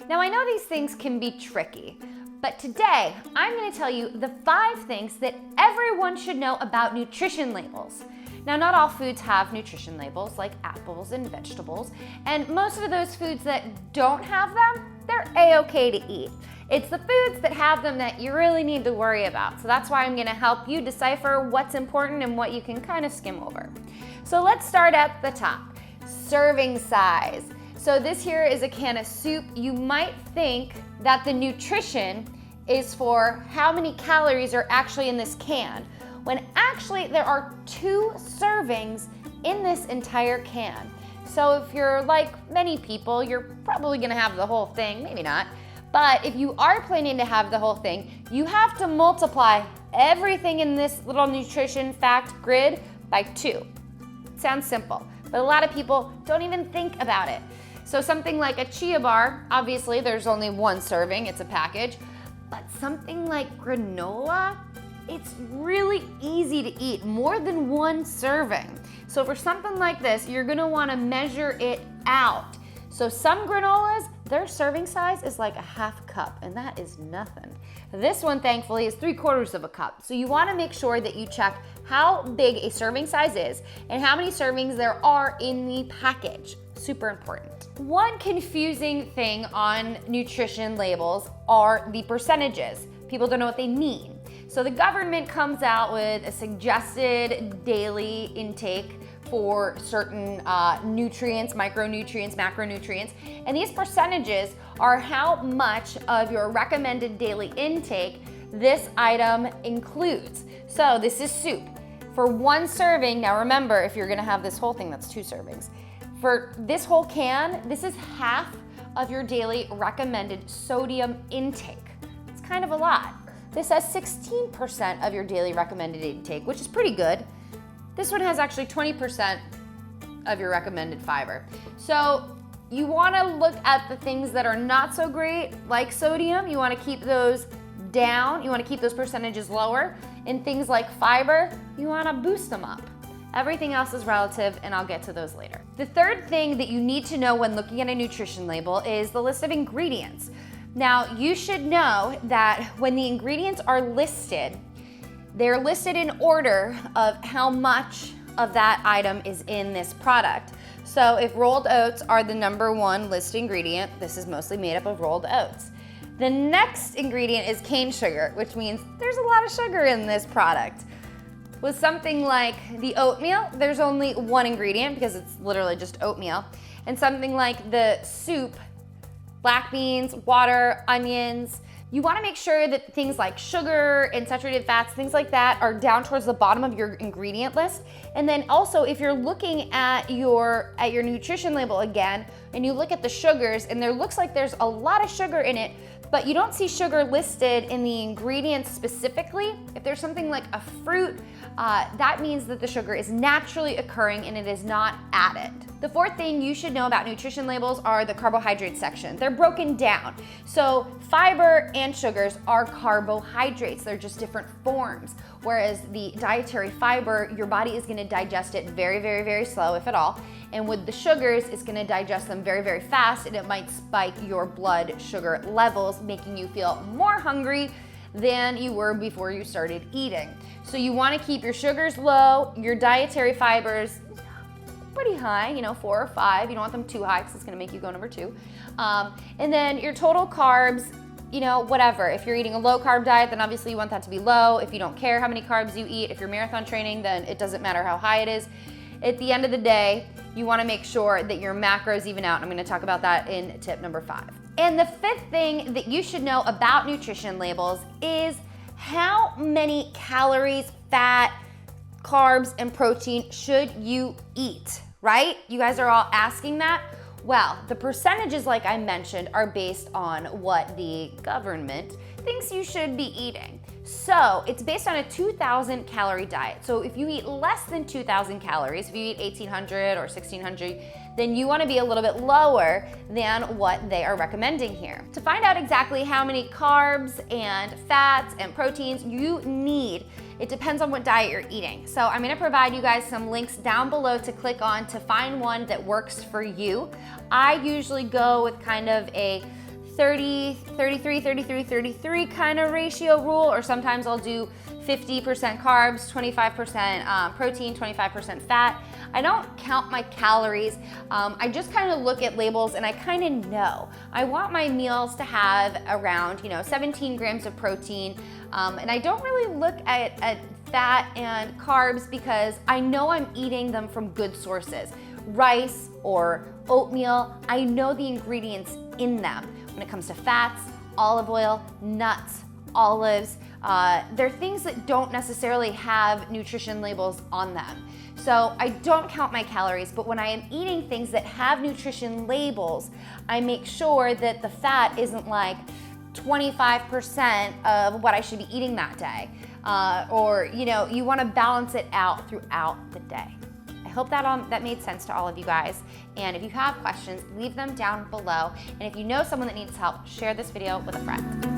Now I know these things can be tricky, but today I'm going to tell you the 5 things that everyone should know about nutrition labels. Now, not all foods have nutrition labels, like apples and vegetables, and most of those foods that don't have them, they're a-okay to eat. It's the foods that have them that you really need to worry about. So that's why I'm going to help you decipher what's important and what you can kind of skim over. So let's start at the top. Serving size. So this here is a can of soup. You might think that the nutrition is for how many calories are actually in this can, when actually there are 2 servings in this entire can. So if you're like many people, you're probably gonna have the whole thing, maybe not. But if you are planning to have the whole thing, you have to multiply everything in this little nutrition fact grid by 2. It sounds simple, but a lot of people don't even think about it. So something like a chia bar, obviously there's only 1 serving, it's a package, but something like granola, it's really easy to eat, more than 1 serving. So for something like this, you're gonna wanna measure it out. So some granolas, their serving size is like a half cup, and that is nothing. This one, thankfully, is 3/4 of a cup. So you wanna make sure that you check how big a serving size is and how many servings there are in the package. Super important. One confusing thing on nutrition labels are the percentages. People don't know what they mean. So the government comes out with a suggested daily intake for certain nutrients, micronutrients, macronutrients, and these percentages are how much of your recommended daily intake this item includes. So this is soup. For 1 serving, now remember, if you're gonna have this whole thing, that's 2 servings. For this whole can, this is half of your daily recommended sodium intake. It's kind of a lot. This has 16% of your daily recommended intake, which is pretty good. This one has actually 20% of your recommended fiber. So you wanna look at the things that are not so great, like sodium. You wanna keep those down. You wanna keep those percentages lower. And things like fiber, you wanna boost them up. Everything else is relative, and I'll get to those later. The third thing that you need to know when looking at a nutrition label is the list of ingredients. Now, you should know that when the ingredients are listed, they're listed in order of how much of that item is in this product. So if rolled oats are the #1 list ingredient, this is mostly made up of rolled oats. The next ingredient is cane sugar, which means there's a lot of sugar in this product. With something like the oatmeal, there's only 1 ingredient because it's literally just oatmeal. And something like the soup, black beans, water, onions, you wanna make sure that things like sugar and saturated fats, things like that, are down towards the bottom of your ingredient list. And then also, if you're looking at your nutrition label again, and you look at the sugars, and there looks like there's a lot of sugar in it, but you don't see sugar listed in the ingredients specifically, if there's something like a fruit, that means that the sugar is naturally occurring and it is not added. The 4th thing you should know about nutrition labels are the carbohydrate section. They're broken down. So fiber and sugars are carbohydrates. They're just different forms. Whereas the dietary fiber, your body is gonna digest it very, very, very slow, if at all. And with the sugars, it's gonna digest them very, very fast, and it might spike your blood sugar levels, making you feel more hungry than you were before you started eating. So you wanna keep your sugars low, your dietary fibers pretty high, 4 or 5. You don't want them too high because it's gonna make you go number 2. And then your total carbs, whatever. If you're eating a low carb diet, then obviously you want that to be low. If you don't care how many carbs you eat, if you're marathon training, then it doesn't matter how high it is. At the end of the day, you wanna make sure that your macros even out. I'm gonna talk about that in tip number 5. And the 5th thing that you should know about nutrition labels is how many calories, fat, carbs, and protein should you eat, right? You guys are all asking that. Well, the percentages, like I mentioned, are based on what the government thinks you should be eating. So it's based on a 2,000 calorie diet. So if you eat less than 2,000 calories, if you eat 1,800 or 1,600, then you wanna be a little bit lower than what they are recommending here. To find out exactly how many carbs and fats and proteins you need, it depends on what diet you're eating. So I'm gonna provide you guys some links down below to click on to find one that works for you. I usually go with kind of a 33 kind of ratio rule, or sometimes I'll do 50% carbs, 25% protein, 25% fat. I don't count my calories. I just kind of look at labels and I kind of know. I want my meals to have around 17 grams of protein, and I don't really look at fat and carbs because I know I'm eating them from good sources. Rice or oatmeal, I know the ingredients in them. When it comes to fats, olive oil, nuts, olives, they're things that don't necessarily have nutrition labels on them. So I don't count my calories, but when I am eating things that have nutrition labels, I make sure that the fat isn't like 25% of what I should be eating that day. Or you want to balance it out throughout the day. I hope that made sense to all of you guys. And if you have questions, leave them down below. And if you know someone that needs help, share this video with a friend.